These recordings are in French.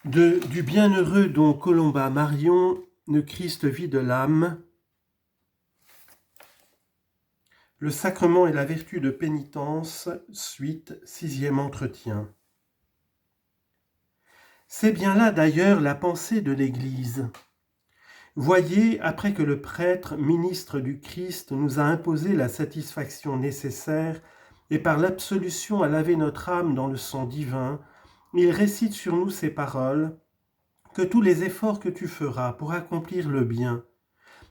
Du bienheureux don Colomba Marion, le Christ vie de l'âme, le sacrement et la vertu de pénitence, suite, 6e entretien. C'est bien là d'ailleurs la pensée de l'Église. Voyez, après que le prêtre, ministre du Christ, nous a imposé la satisfaction nécessaire et par l'absolution a lavé notre âme dans le sang divin, il récite sur nous ces paroles: que tous les efforts que tu feras pour accomplir le bien,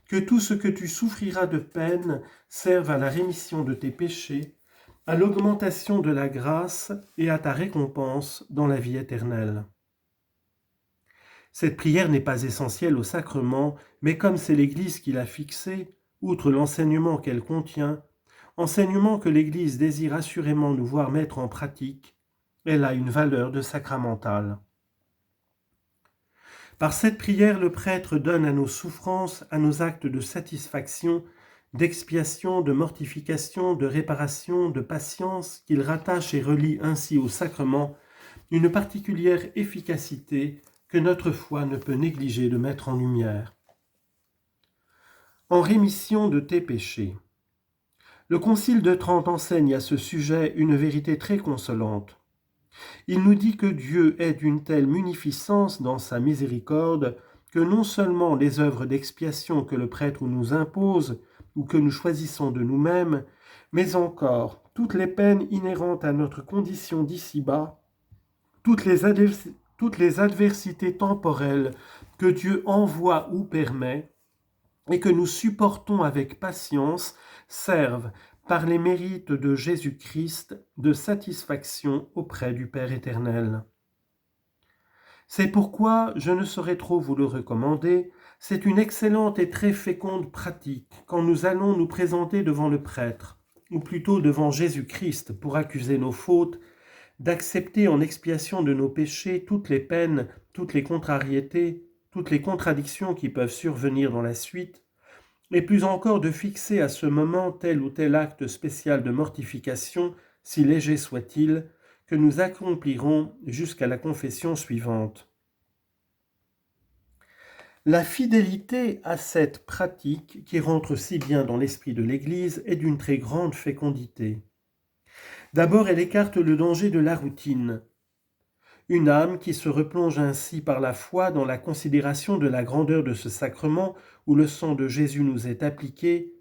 que tout ce que tu souffriras de peine serve à la rémission de tes péchés, à l'augmentation de la grâce et à ta récompense dans la vie éternelle. Cette prière n'est pas essentielle au sacrement, mais comme c'est l'Église qui l'a fixée, outre l'enseignement qu'elle contient, enseignement que l'Église désire assurément nous voir mettre en pratique, elle a une valeur de sacramentale. Par cette prière, le prêtre donne à nos souffrances, à nos actes de satisfaction, d'expiation, de mortification, de réparation, de patience, qu'il rattache et relie ainsi au sacrement, une particulière efficacité que notre foi ne peut négliger de mettre en lumière. En rémission de tes péchés. Le Concile de Trente enseigne à ce sujet une vérité très consolante. Il nous dit que Dieu est d'une telle munificence dans sa miséricorde que non seulement les œuvres d'expiation que le prêtre nous impose ou que nous choisissons de nous-mêmes, mais encore toutes les peines inhérentes à notre condition d'ici-bas, toutes les adversités temporelles que Dieu envoie ou permet et que nous supportons avec patience servent, par les mérites de Jésus-Christ, de satisfaction auprès du Père éternel. C'est pourquoi je ne saurais trop vous le recommander, c'est une excellente et très féconde pratique quand nous allons nous présenter devant le prêtre, ou plutôt devant Jésus-Christ pour accuser nos fautes, d'accepter en expiation de nos péchés toutes les peines, toutes les contrariétés, toutes les contradictions qui peuvent survenir dans la suite, et plus encore de fixer à ce moment tel ou tel acte spécial de mortification, si léger soit-il, que nous accomplirons jusqu'à la confession suivante. La fidélité à cette pratique, qui rentre si bien dans l'esprit de l'Église, est d'une très grande fécondité. D'abord, elle écarte le danger de la routine. Une âme qui se replonge ainsi par la foi dans la considération de la grandeur de ce sacrement où le sang de Jésus nous est appliqué,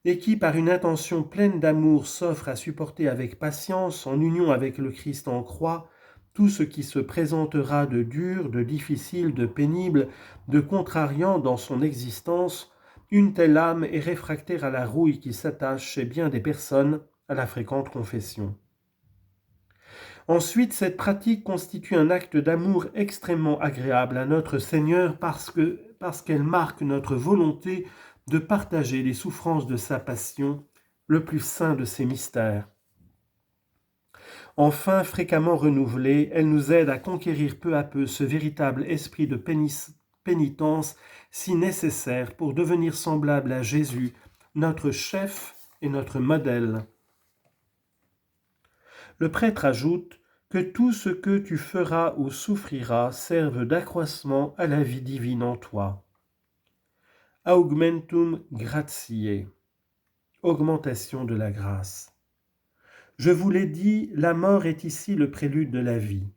et qui, par une intention pleine d'amour, s'offre à supporter avec patience, en union avec le Christ en croix, tout ce qui se présentera de dur, de difficile, de pénible, de contrariant dans son existence, une telle âme est réfractaire à la rouille qui s'attache chez bien des personnes à la fréquente confession. Ensuite, cette pratique constitue un acte d'amour extrêmement agréable à notre Seigneur parce qu'elle marque notre volonté de partager les souffrances de sa passion, le plus saint de ses mystères. Enfin, fréquemment renouvelée, elle nous aide à conquérir peu à peu ce véritable esprit de pénitence si nécessaire pour devenir semblable à Jésus, notre chef et notre modèle. Le prêtre ajoute que tout ce que tu feras ou souffriras serve d'accroissement à la vie divine en toi. Augmentum gratiae, augmentation de la grâce. Je vous l'ai dit, la mort est ici le prélude de la vie.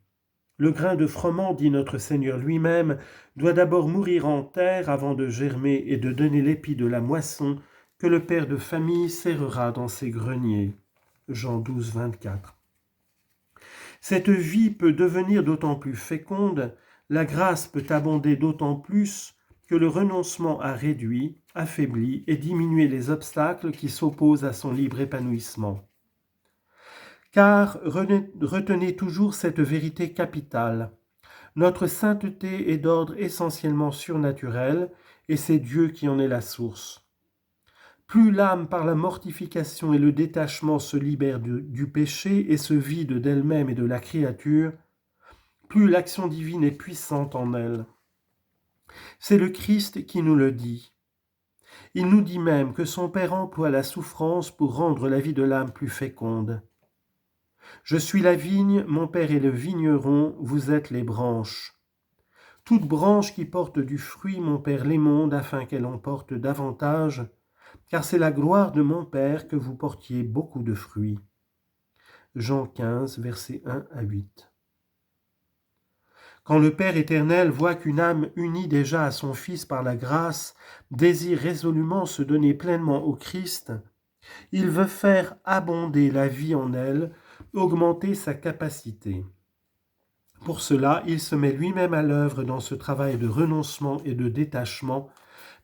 Le grain de froment, dit notre Seigneur lui-même, doit d'abord mourir en terre avant de germer et de donner l'épi de la moisson que le père de famille serrera dans ses greniers. Jean 12, 24. Cette vie peut devenir d'autant plus féconde, la grâce peut abonder d'autant plus que le renoncement a réduit, affaibli et diminué les obstacles qui s'opposent à son libre épanouissement. Car retenez toujours cette vérité capitale. Notre sainteté est d'ordre essentiellement surnaturel et c'est Dieu qui en est la source. Plus l'âme par la mortification et le détachement se libère du péché et se vide d'elle-même et de la créature, plus l'action divine est puissante en elle. C'est le Christ qui nous le dit. Il nous dit même que son Père emploie la souffrance pour rendre la vie de l'âme plus féconde. Je suis la vigne, mon Père est le vigneron, vous êtes les branches. Toute branche qui porte du fruit, mon Père l'émonde, afin qu'elle en porte davantage, car c'est la gloire de mon Père que vous portiez beaucoup de fruits. Jean 15, versets 1 à 8. Quand le Père éternel voit qu'une âme unie déjà à son Fils par la grâce désire résolument se donner pleinement au Christ, il veut faire abonder la vie en elle, augmenter sa capacité. Pour cela, il se met lui-même à l'œuvre dans ce travail de renoncement et de détachement,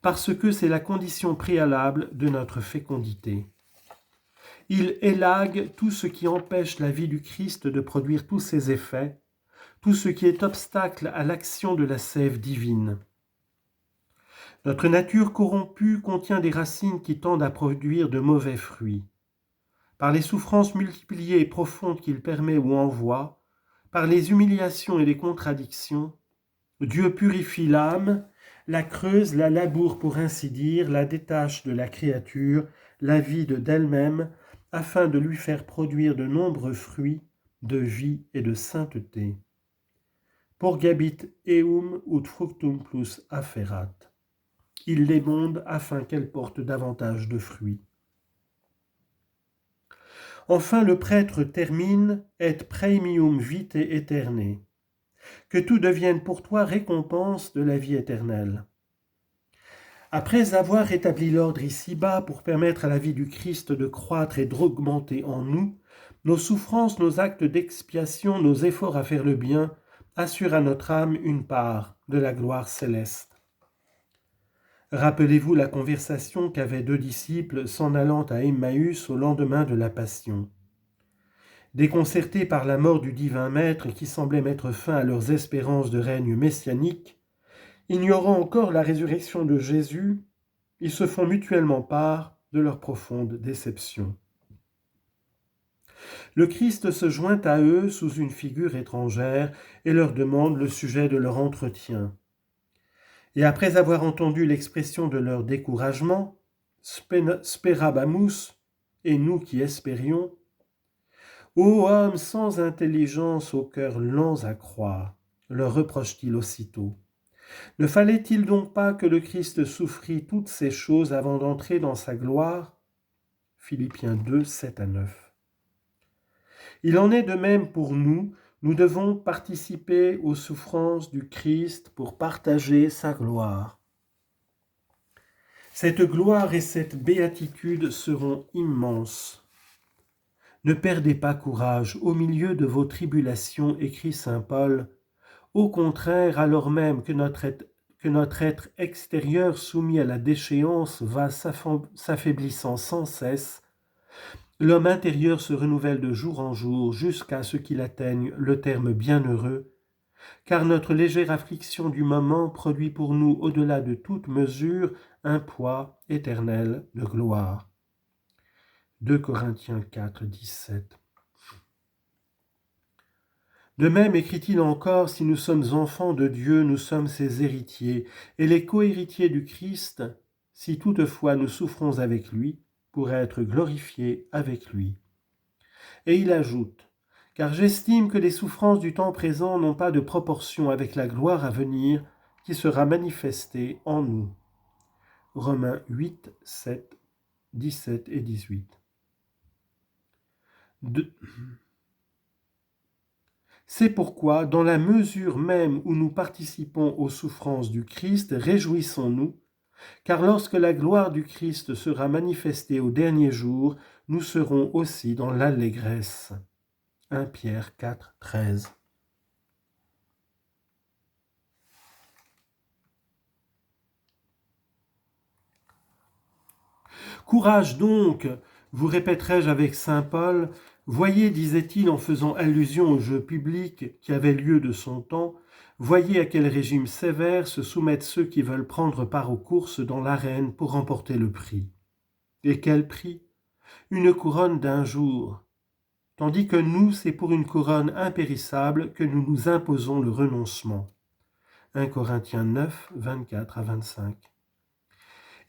parce que c'est la condition préalable de notre fécondité. Il élague tout ce qui empêche la vie du Christ de produire tous ses effets, tout ce qui est obstacle à l'action de la sève divine. Notre nature corrompue contient des racines qui tendent à produire de mauvais fruits. Par les souffrances multipliées et profondes qu'il permet ou envoie, par les humiliations et les contradictions, Dieu purifie l'âme, la creuse, la laboure pour ainsi dire, la détache de la créature, la vide d'elle-même, afin de lui faire produire de nombreux fruits de vie et de sainteté. Porgabit eum ut fructum plus afferat. Il l'émonde afin qu'elle porte davantage de fruits. Enfin, le prêtre termine et praemium vitae aeternae. Que tout devienne pour toi récompense de la vie éternelle. Après avoir rétabli l'ordre ici-bas pour permettre à la vie du Christ de croître et d'augmenter en nous, nos souffrances, nos actes d'expiation, nos efforts à faire le bien assurent à notre âme une part de la gloire céleste. Rappelez-vous la conversation qu'avaient deux disciples s'en allant à Emmaüs au lendemain de la Passion. Déconcertés par la mort du divin Maître qui semblait mettre fin à leurs espérances de règne messianique, ignorant encore la résurrection de Jésus, ils se font mutuellement part de leur profonde déception. Le Christ se joint à eux sous une figure étrangère et leur demande le sujet de leur entretien. Et après avoir entendu l'expression de leur découragement, sperabamus, et nous qui espérions, ô hommes sans intelligence aux cœurs lents à croire, leur reproche-t-il aussitôt. Ne fallait-il donc pas que le Christ souffrit toutes ces choses avant d'entrer dans sa gloire ? Philippiens 2, 7 à 9. Il en est de même pour nous, nous devons participer aux souffrances du Christ pour partager sa gloire. Cette gloire et cette béatitude seront immenses. Ne perdez pas courage au milieu de vos tribulations, écrit saint Paul. Au contraire, alors même que notre être extérieur soumis à la déchéance va s'affaiblissant sans cesse, l'homme intérieur se renouvelle de jour en jour jusqu'à ce qu'il atteigne le terme bienheureux, car notre légère affliction du moment produit pour nous, au-delà de toute mesure, un poids éternel de gloire. 2 Corinthiens 4, 17. De même, écrit-il encore, si nous sommes enfants de Dieu, nous sommes ses héritiers, et les co-héritiers du Christ, si toutefois nous souffrons avec lui, pour être glorifiés avec lui. Et il ajoute, car j'estime que les souffrances du temps présent n'ont pas de proportion avec la gloire à venir qui sera manifestée en nous. Romains 8, 7, 17 et 18. C'est pourquoi, dans la mesure même où nous participons aux souffrances du Christ, réjouissons-nous, car lorsque la gloire du Christ sera manifestée au dernier jour, nous serons aussi dans l'allégresse. 1 Pierre 4, 13. Courage donc, vous répéterai-je avec saint Paul, voyez, disait-il en faisant allusion au jeu public qui avait lieu de son temps, voyez à quel régime sévère se soumettent ceux qui veulent prendre part aux courses dans l'arène pour remporter le prix. Et quel prix ? Une couronne d'un jour. Tandis que nous, c'est pour une couronne impérissable que nous nous imposons le renoncement. 1 Corinthiens 9, 24 à 25.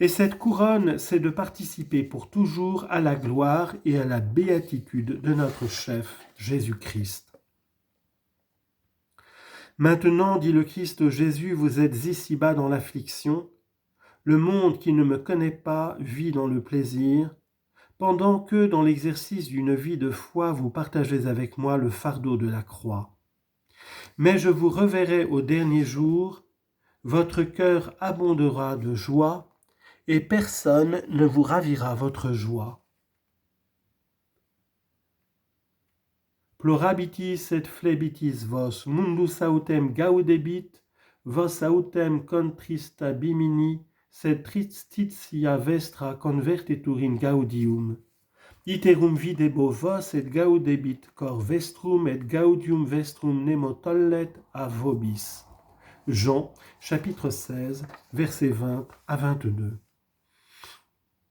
Et cette couronne, c'est de participer pour toujours à la gloire et à la béatitude de notre chef, Jésus-Christ. Maintenant, dit le Christ Jésus, vous êtes ici-bas dans l'affliction. Le monde qui ne me connaît pas vit dans le plaisir, pendant que, dans l'exercice d'une vie de foi, vous partagez avec moi le fardeau de la croix. Mais je vous reverrai au dernier jour, votre cœur abondera de joie, et personne ne vous ravira votre joie. Plurabitis et flebitis vos, mundus autem gaudebit, vos autem contrista bimini, sed tristitia vestra convertetur in gaudium. Iterum videbo vos et gaudebit cor vestrum et gaudium vestrum nemo tollet a vobis. Jean, chapitre 16, versets 20 à 22.